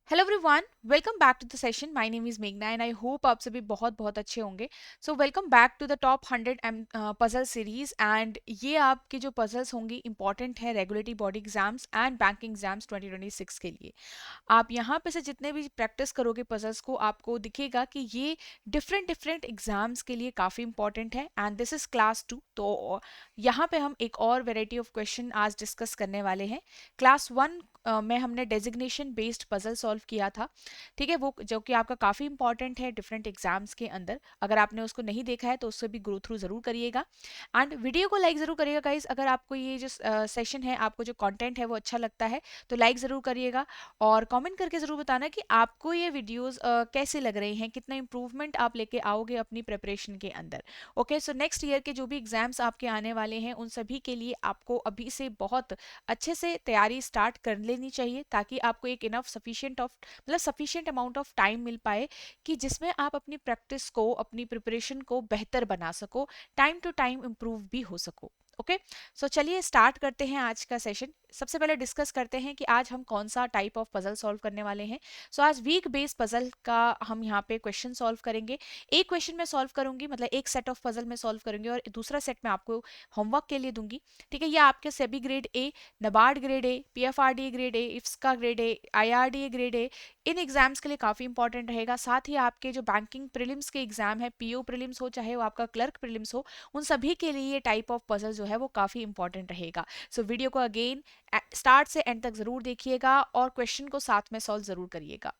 Hello everyone, welcome back to the session. My name is मेघना and I hope आप सभी बहुत बहुत अच्छे होंगे। So welcome back to the top 100 puzzle series. And ये आपके जो पजल्स होंगी इंपॉर्टेंट है regulatory body exams and banking exams 2026 के लिए। आप यहाँ पे से जितने भी प्रैक्टिस करोगे पजल्स को, आपको दिखेगा कि ये डिफरेंट डिफरेंट एग्जाम्स के लिए काफ़ी इंपॉर्टेंट है। And this is class 2। तो यहाँ पे हम एक और वेराइटी ऑफ क्वेश्चन आज डिस्कस करने वाले हैं। क्लास 1 में हमने डेजिग्नेशन बेस्ड पजल सॉल्व किया था, ठीक है, वो जो कि आपका काफ़ी इंपॉर्टेंट है डिफरेंट एग्जाम्स के अंदर। अगर आपने उसको नहीं देखा है तो उससे भी गो थ्रू ज़रूर करिएगा। एंड वीडियो को लाइक ज़रूर करिएगा गाइज। अगर आपको ये जो सेशन है, आपको जो कंटेंट है वो अच्छा लगता है तो लाइक ज़रूर करिएगा और कमेंट करके ज़रूर बताना कि आपको ये वीडियोस कैसे लग रहे हैं, कितना इंप्रूवमेंट आप लेके आओगे अपनी प्रिपरेशन के अंदर। ओके, सो नेक्स्ट ईयर के जो भी एग्जाम्स आपके आने वाले हैं उन सभी के लिए आपको अभी से बहुत अच्छे से तैयारी स्टार्ट कर लेनी चाहिए, ताकि आपको एक enough sufficient amount of time मिल पाए कि जिसमें आप अपनी प्रैक्टिस को, अपनी प्रिपरेशन को बेहतर बना सको, टाइम टू टाइम इम्प्रूव भी हो सको। ओके, सो चलिए स्टार्ट करते हैं आज का सेशन। सबसे पहले डिस्कस करते हैं कि आज हम कौन सा टाइप ऑफ पजल सॉल्व करने वाले हैं। सो आज वीक बेस्ड पजल का हम यहाँ पे क्वेश्चन सॉल्व करेंगे। एक क्वेश्चन मैं सॉल्व करूंगी, मतलब एक सेट ऑफ पजल में सॉल्व करूंगी और दूसरा सेट मैं आपको होमवर्क के लिए दूंगी। ठीक है, ये आपके SEBI grade A, NABARD grade A, PFRD grade A, IFSCA grade A, IRD grade A, इन एग्जाम्स के लिए काफ़ी इंपॉर्टेंट रहेगा। साथ ही आपके जो बैंकिंग प्रीलिम्स के एग्जाम है, पीओ प्रीलिम्स हो चाहे वो आपका क्लर्क प्रीलिम्स हो, उन सभी के लिए ये टाइप ऑफ पजल जो है वो काफ़ी इंपॉर्टेंट रहेगा। सो वीडियो को अगेन स्टार्ट से एंड तक ज़रूर देखिएगा और क्वेश्चन को साथ में सॉल्व ज़रूर करिएगा।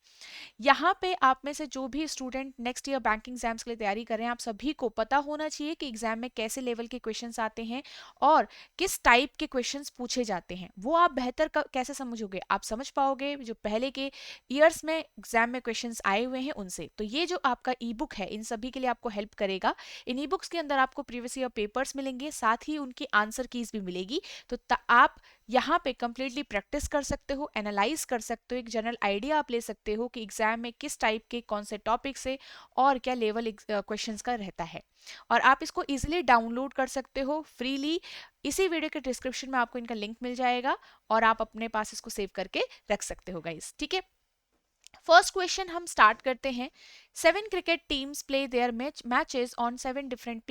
यहाँ पे आप में से जो भी student next year banking exams के लिए तैयारी कर रहे हैं, आप सभी को पता होना चाहिए कि एग्जाम में कैसे लेवल के क्वेश्चंस आते हैं और किस टाइप के क्वेश्चंस पूछे जाते हैं। वो आप बेहतर कैसे समझोगे, आप समझ पाओगे जो पहले के ईयर्स में एग्जाम में क्वेश्चंस आए हुए हैं उनसे। तो ये जो आपका ई बुक है इन सभी के लिए आपको हेल्प करेगा। इन ई बुक्स के अंदर आपको प्रीवियस ईयर पेपर्स मिलेंगे, साथ ही उनकी आंसर कीज भी मिलेगी। तो आप यहाँ पे कंप्लीटली प्रैक्टिस कर सकते हो, एनालाइज कर सकते हो, एक जनरल आइडिया आप ले सकते हो कि एग्जाम में किस टाइप के कौन से टॉपिक से और क्या लेवल क्वेश्चंस का रहता है। और आप इसको इजीली डाउनलोड कर सकते हो फ्रीली। इसी वीडियो के डिस्क्रिप्शन में आपको इनका लिंक मिल जाएगा और आप अपने पास इसको सेव करके रख सकते हो गाइस। ठीक है, फर्स्ट क्वेश्चन हम स्टार्ट करते हैं। 7 cricket teams play their matches on 7 different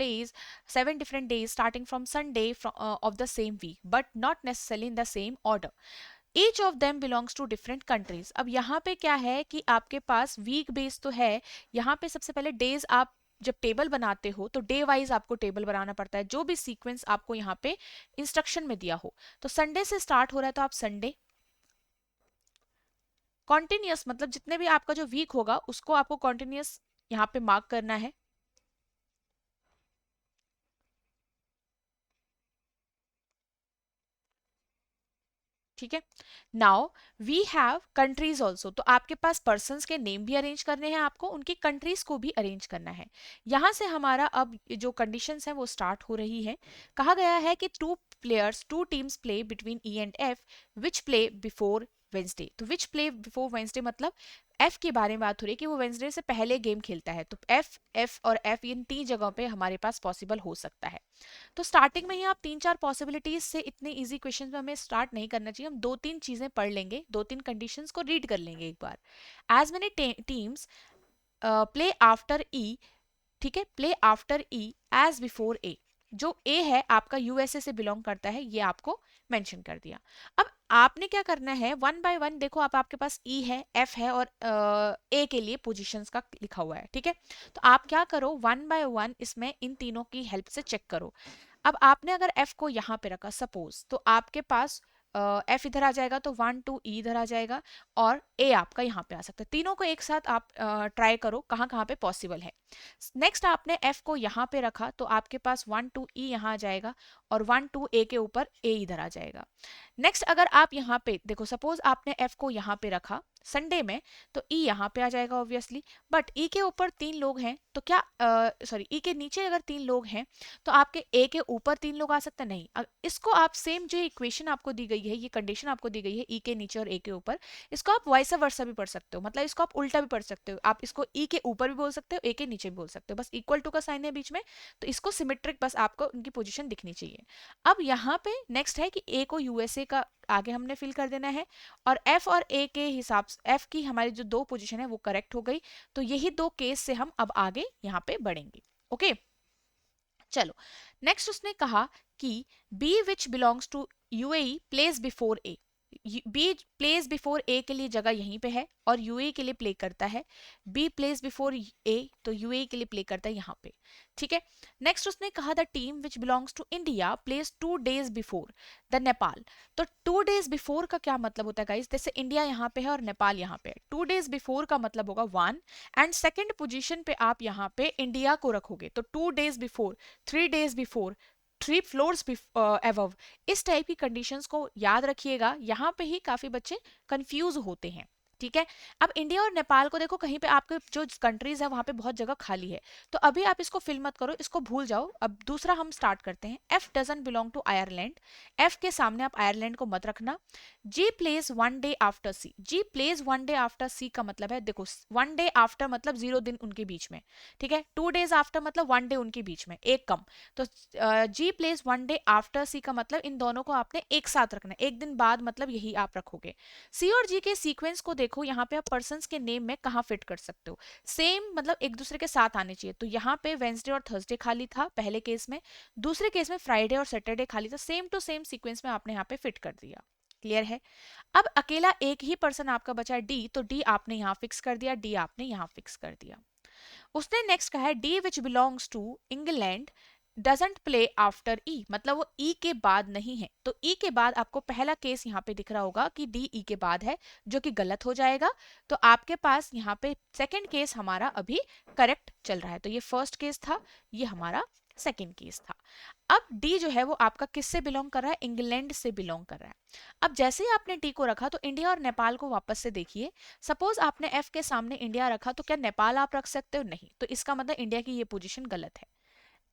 days starting from Sunday of the same week, but not necessarily in the same order. Each of them belongs to different countries. अब यहाँ पे क्या है कि आपके पास वीक बेस तो है। यहाँ पे सबसे पहले डेज, आप जब टेबल बनाते हो तो डे वाइज आपको टेबल बनाना पड़ता है, जो भी सीक्वेंस आपको यहाँ पे इंस्ट्रक्शन में दिया हो। तो संडे से स्टार्ट हो रहा है तो आप संडे, कॉन्टिन्यूस मतलब जितने भी आपका जो वीक होगा उसको आपको कॉन्टिन्यूस यहाँ पे मार्क करना है। ठीक है, now we have countries also. तो आपके पास पर्सन्स के नेम भी अरेंज करने हैं, आपको उनकी कंट्रीज को भी अरेंज करना है। यहां से हमारा अब जो कंडीशंस हैं वो स्टार्ट हो रही है। कहा गया है कि two teams play between E and F which play before Wednesday. तो विच प्ले बिफोर वेंसडे मतलब एफ के बारे में बात हो रही है कि वो वेंसडे से पहले गेम खेलता है। तो एफ, एफ और एफ इन 3 जगहों पे हमारे पास पॉसिबल हो सकता है। तो स्टार्टिंग में ही आप 3-4 पॉसिबिलिटीज से इतने इजी क्वेश्चन में हमें स्टार्ट नहीं करना चाहिए। हम 2-3 चीजें पढ़ लेंगे, 2-3 कंडीशंस को रीड कर लेंगे एक बार। As many teams play after E, ठीक है, play after E as before A. जो ए है आपका यूएसए से बिलोंग करता है, ये आपको मेंशन कर दिया। अब आपने क्या करना है, वन बाय वन देखो, आप आपके पास ई है, एफ है और ए के लिए पोजीशंस का लिखा हुआ है। ठीक है, तो आप क्या करो, वन बाय वन इसमें इन तीनों की हेल्प से चेक करो। अब आपने अगर एफ को यहाँ पे रखा सपोज, तो आपके पास एफ इधर आ जाएगा तो 1-2 ई इधर आ जाएगा और ए आपका यहाँ पे आ सकता है। तीनों को एक साथ आप ट्राई करो कहाँ कहाँ पे पॉसिबल है। नेक्स्ट आपने एफ को यहाँ पे रखा तो आपके पास 1-2 ई यहाँ आ जाएगा और 1-2 ए के ऊपर ए इधर आ जाएगा। नेक्स्ट अगर आप यहाँ पे देखो, सपोज आपने एफ को यहाँ पे रखा संडे में, तो ई यहाँ पे आ जाएगा ऑब्वियसली। बट ई के ऊपर 3 लोग हैं तो क्या, सॉरी, ई के नीचे अगर 3 लोग हैं तो आपके ए के ऊपर 3 लोग आ सकते हैं नहीं। इसको आप सेम जो इक्वेशन आपको दी गई है, ये कंडीशन आपको दी गई है ई के नीचे और ए के ऊपर, इसको आप वाइस वर्सा भी पढ़ सकते हो, मतलब इसको आप उल्टा भी पढ़ सकते हो। आप इसको ई के ऊपर भी बोल सकते हो, ए के नीचे भी बोल सकते हो, बस इक्वल टू का साइन है बीच में, तो इसको सिमेट्रिक बस आपको उनकी पोजीशन दिखनी चाहिए। करेंगे। अब यहाँ पे नेक्स्ट है कि ए को यूएसए का आगे हमने फिल कर देना है, और एफ और ए के हिसाब से एफ की हमारी जो दो पोजीशन है वो करेक्ट हो गई। तो यही दो केस से हम अब आगे यहाँ पे बढ़ेंगे। ओके, चलो नेक्स्ट उसने कहा कि B which belongs to UAE place before A. B place before A के लिए जगह यहीं पे है और यूएई के लिए प्ले करता है। बी प्लेस बिफोर ए तो यूएई के लिए प्ले करता है यहाँ पे। ठीक है, नेक्स्ट उसने कहा the team which belongs to India place 2 days before the Nepal. तो 2 days बिफोर का क्या मतलब होता है गाइस? जैसे इंडिया यहाँ पे है और नेपाल यहाँ पे है, 2 days बिफोर का मतलब होगा 1, एंड सेकेंड पोजिशन पे आप यहाँ पे इंडिया को रखोगे तो 2 days before, 3 days before, 3 floors above। इस टाइप की कंडीशंस को याद रखिएगा, यहाँ पे ही काफी बच्चे कंफ्यूज होते हैं। ठीक है, अब इंडिया और नेपाल को देखो, कहीं पे आपके जो कंट्रीज है वहां पे बहुत जगह खाली है, तो अभी आप इसको फिल मत करो, इसको भूल जाओ। अब दूसरा हम स्टार्ट करते हैं। F doesn't belong to Ireland, F के सामने आप आयरलैंड को मत रखना। G place 1 day after C, G place 1 day after C का मतलब है, देखो 1 day आफ्टर मतलब 0 दिन उनके बीच में। ठीक है, 2 days आफ्टर मतलब 1 day उनके बीच में, एक कम। तो जी प्लेस 1 day आफ्टर सी का मतलब इन दोनों को आपने एक साथ रखना है, एक दिन बाद मतलब यही आप रखोगे। सी और जी के सीक्वेंस को देखो, यहाँ पे आप पर्सन्स के नेम में कहाँ फिट कर सकते हो, सेम मतलब एक दूसरे के साथ आने चाहिए। तो यहाँ पे वेंसडे और थर्सडे खाली था पहले केस में, दूसरे केस में फ्राइडे और सैटरडे खाली था, सेम टू सेम सीक्वेंस में आपने यहाँ पे फिट कर दिया। क्लियर है? अब अकेला एक ही पर्सन आपका बचा है डी, तो डी आपने यहाँ फिक्स कर दिया, डी आपने यहाँ फिक्स कर दिया। उसने नेक्स्ट कहा है D which belongs to England doesn't play after E, मतलब वो ई के बाद नहीं है। तो ई के बाद आपको पहला केस यहाँ पे दिख रहा होगा कि डी ई के बाद है, जो कि गलत हो जाएगा। तो आपके पास यहाँ पे सेकंड केस हमारा अभी करेक्ट चल रहा है। तो ये फर्स्ट केस था, ये हमारा सेकंड केस था। अब डी जो है वो आपका किससे बिलोंग कर रहा है? इंग्लैंड से बिलोंग कर रहा है। अब जैसे ही आपने डी को रखा तो इंडिया और नेपाल को वापस से देखिए। सपोज आपने एफ के सामने इंडिया रखा, तो क्या नेपाल आप रख सकते हो? नहीं, तो इसका मतलब इंडिया की ये पोजीशन गलत है।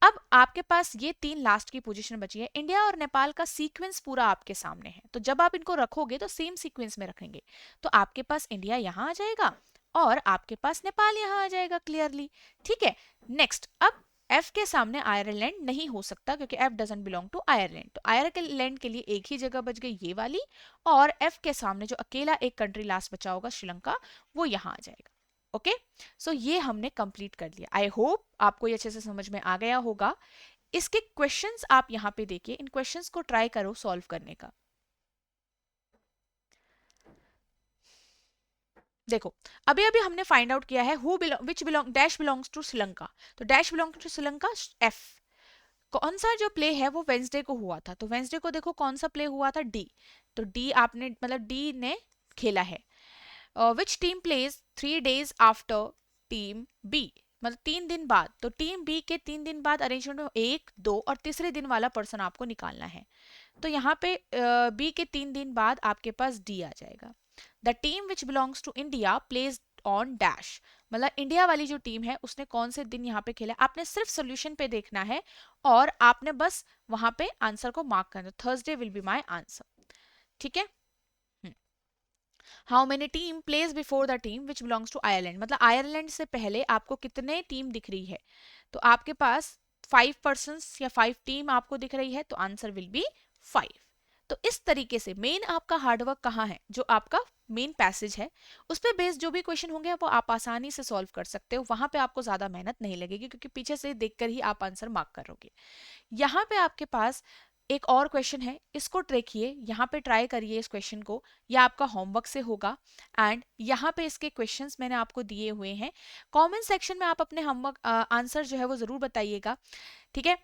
अब आपके पास ये 3 लास्ट की पोजीशन बची है। इंडिया और नेपाल का सीक्वेंस पूरा आपके सामने है, तो जब आप इनको रखोगे तो सेम सीक्वेंस में रखेंगे, तो आपके पास इंडिया यहाँ आ जाएगा और आपके पास नेपाल यहाँ आ जाएगा क्लियरली। ठीक है, नेक्स्ट अब एफ के सामने आयरलैंड नहीं हो सकता क्योंकि F doesn't belong to Ireland, तो आयरलैंड के लिए एक ही जगह बच गई ये वाली, और एफ के सामने जो अकेला एक कंट्री लास्ट बचा होगा श्रीलंका, वो यहाँ आ जाएगा। ओके, सो ये हमने कंप्लीट कर लिया। आई होप आपको ये अच्छे से समझ में आ गया होगा। इसके क्वेश्चंस आप यहाँ पे देखिए, इन क्वेश्चंस को ट्राई करो सॉल्व करने का। देखो, अभी अभी हमने फाइंड आउट किया है who belong which belong dash belongs to Sri Lanka, तो dash belong to Sri Lanka F. कौन सा जो प्ले है वो वेंसडे को हुआ था, तो वेंसडे को देखो कौन सा प्ले हुआ था? डी, तो डी आपने मतलब डी ने खेला है। Which team plays 3 days after team B, मतलब 3 दिन बाद, तो टीम बी के 3 दिन बाद अरेंजमेंट में 1, 2 और तीसरे दिन वाला पर्सन आपको निकालना है। तो यहाँ पे बी के 3 दिन बाद आपके पास डी आ जाएगा। The team which belongs to India plays on dash, मतलब इंडिया वाली जो टीम है उसने कौन से दिन यहाँ पे खेला। आपने सिर्फ सोल्यूशन पे देखना है और आपने बस वहां पे आंसर को मार्क करना, Thursday will be my answer. ठीक है, how many team places before the team which belongs to Ireland, मतलब आयरलैंड से पहले आपको कितने टीम दिख रही है, तो आपके पास 5 पर्सन या 5 टीम आपको दिख रही है, तो आंसर विल बी 5। तो इस तरीके से मेन आपका हार्डवर्क कहाँ है? जो आपका मेन पैसेज है उस पे बेस्ड जो भी क्वेश्चन होंगे वो आप आसानी से सॉल्व कर सकते हो, वहां पे आपको ज्यादा मेहनत नहीं लगेगी क्योंकि पीछे से देखकर ही आप आंसर मार्क करोगे। यहाँ पे आपके पास एक और क्वेश्चन है, इसको देखिए, यहाँ पे ट्राई करिए इस क्वेश्चन को, यह आपका होमवर्क से होगा। एंड यहाँ पे इसके क्वेश्चंस मैंने आपको दिए हुए हैं, कमेंट सेक्शन में आप अपने होमवर्क आंसर जो है वो जरूर बताइएगा। ठीक है,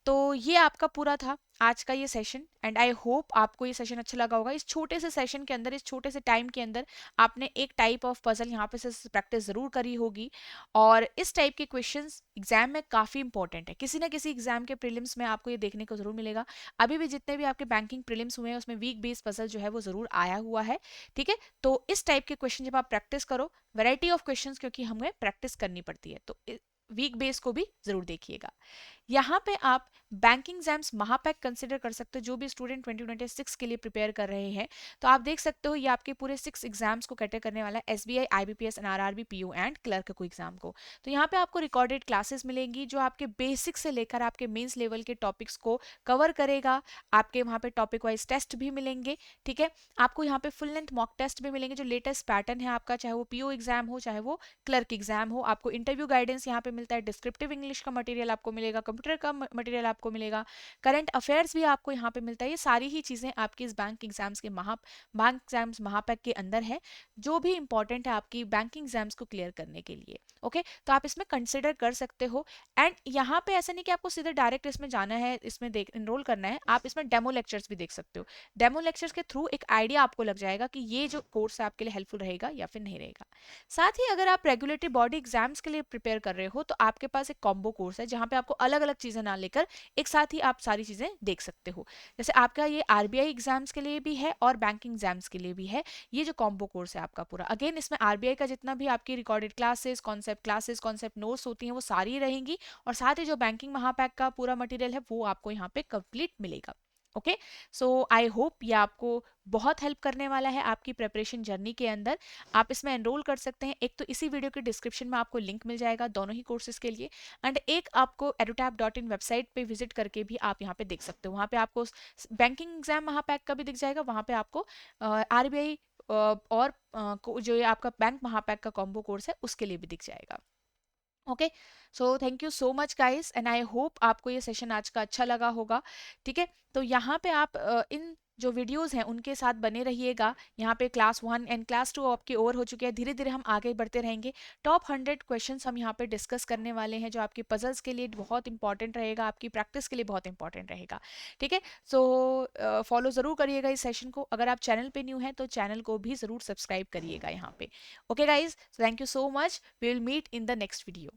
तो ये आपका पूरा था आज का ये सेशन, एंड आई होप आपको ये सेशन अच्छा लगा होगा। इस छोटे से सेशन के अंदर, इस छोटे से टाइम के अंदर आपने एक टाइप ऑफ पजल यहाँ पे से प्रैक्टिस जरूर करी होगी, और इस टाइप के क्वेश्चंस एग्जाम में काफ़ी इंपॉर्टेंट है। किसी ना किसी एग्जाम के प्रीलिम्स में आपको ये देखने को जरूर मिलेगा। अभी भी जितने भी आपके बैंकिंग प्रीलिम्स हुए हैं उसमें वीक बेस्ड पजल जो है वो जरूर आया हुआ है। ठीक है, तो इस टाइप के क्वेश्चन जब आप प्रैक्टिस करो, वैरायटी ऑफ क्वेश्चन क्योंकि हमें प्रैक्टिस करनी पड़ती है, तो वीक बेस को भी जरूर देखिएगा। यहाँ पे आप बैंकिंग एग्जाम्स महापैक कंसिडर कर सकते हो, जो भी स्टूडेंट 2026 के लिए प्रिपेयर कर रहे हैं। तो आप देख सकते हो ये आपके पूरे 6 एग्जाम्स को कैटर करने वाला है, SBI, IBPS, NRRB, PO and clerk को एग्जाम को। तो यहाँ पे आपको रिकॉर्डेड क्लासेस मिलेंगी जो आपके बेसिक से लेकर आपके मेंस लेवल के टॉपिक्स को कवर करेगा। आपके वहाँ पे टॉपिक वाइज टेस्ट भी मिलेंगे, ठीक है। आपको यहाँ पे फुल लेंथ मॉक टेस्ट भी मिलेंगे, जो लेटेस्ट पैटर्न है आपका, चाहे वो पीओ एग्जाम हो चाहे वो क्लर्क एग्जाम हो। आपको इंटरव्यू गाइडेंस यहाँ पे मिलता है, डिस्क्रिप्टिव इंग्लिश का मटेरियल आपको मिलेगा, कंप्यूटर का मटेरियल आपको मिलेगा, करंट अफेयर्स भी आपको यहाँ पे मिलता है। ये सारी ही चीज़ें आपकी इस बैंक एग्जाम्स के बैंक एग्जाम्स महापैक के अंदर है, जो भी इंपॉर्टेंट है आपकी बैंकिंग एग्जाम्स को क्लियर करने के लिए। ओके, तो आप इसमें कंसिडर कर सकते हो। एंड यहाँ पे ऐसा नहीं कि आपको सीधे डायरेक्ट इसमें जाना है, इसमें देख इनरोल करना है, आप इसमें डेमो लेक्चर्स भी देख सकते हो। डेमो लेक्चर्स के थ्रू एक आइडिया आपको लग जाएगा कि ये जो कोर्स है आपके लिए हेल्पफुल रहेगा या फिर नहीं रहेगा। साथ ही अगर आप रेगुलेटरी बॉडी एग्जाम्स के लिए प्रिपेयर कर रहे हो तो आपके पास एक कॉम्बो कोर्स है, जहाँ पे आपको अलग अलग चीज़ें ना लेकर एक साथ ही आप सारी चीज़ें देख सकते हो। जैसे आपका ये आरबीआई एग्जाम्स के लिए भी है और बैंकिंग एग्जाम्स के लिए भी है, ये जो कॉम्बो कोर्स है आपका पूरा। अगेन इसमें आरबीआई का जितना भी आपकी रिकॉर्डेड क्लासेस कॉन्सेप्ट नोट्स होती हैं वो सारी रहेंगी, और साथ ही जो बैंकिंग महापैक का पूरा मटेरियल है वो आपको यहाँ पे कंप्लीट मिलेगा। ओके, सो आई होप ये आपको बहुत हेल्प करने वाला है आपकी प्रिपरेशन जर्नी के अंदर। आप इसमें एनरोल कर सकते हैं, एक तो इसी वीडियो के डिस्क्रिप्शन में आपको लिंक मिल जाएगा दोनों ही कोर्सेज के लिए, एंड एक आपको edutap.in वेबसाइट पे विजिट करके भी आप यहाँ पे देख सकते हो। वहाँ पे आपको बैंकिंग एग्जाम महापैक का भी दिख जाएगा, वहाँ पे आपको आरबीआई और जो ये आपका बैंक महापैक का कॉम्बो कोर्स है उसके लिए भी दिख जाएगा। Okay, so thank you so much guys, and I hope आपको ये सेशन आज का अच्छा लगा होगा। ठीक है, तो यहाँ पे आप इन जो वीडियोस हैं उनके साथ बने रहिएगा। यहाँ पे क्लास 1 एंड क्लास 2 आपकी ओवर हो चुकी है, धीरे धीरे हम आगे बढ़ते रहेंगे। टॉप 100 क्वेश्चंस हम यहाँ पे डिस्कस करने वाले हैं, जो आपके पजल्स के लिए बहुत इंपॉर्टेंट रहेगा, आपकी प्रैक्टिस के लिए बहुत इंपॉर्टेंट रहेगा। ठीक है, सो फॉलो ज़रूर करिएगा इस सेशन को। अगर आप चैनल पे न्यू हैं तो चैनल को भी ज़रूर सब्सक्राइब करिएगा यहाँ पे। Okay guys, thank you so much, we will meet in the next video.